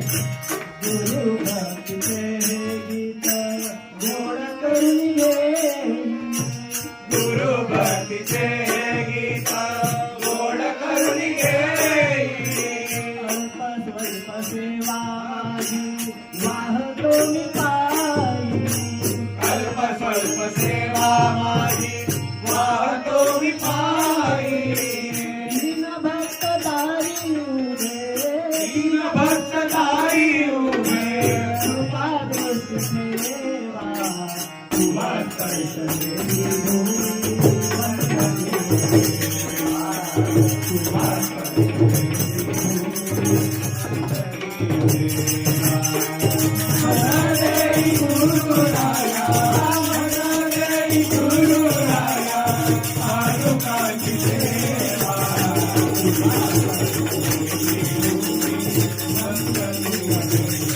गुरु भक्तीचे गीत गोड करून ये, गुरु भक्तीचे गीत गोड करून घे. अल्प स्वल्प सेवा माझी वाहतो मी पायी, अल्प स्वल्प सेवा माझी वाहतो मी पायी. दीन भक्त दारी उभे, दीन भक्त दारी उभे, कृपा दृष्टी सेवा तुला स्पर्श देवी भूमी. तुला स्पर्श देवी गुरुराया, देवी गुरुराया, पादुकांची सेवा. तुला स्पर्श देवी भूमी.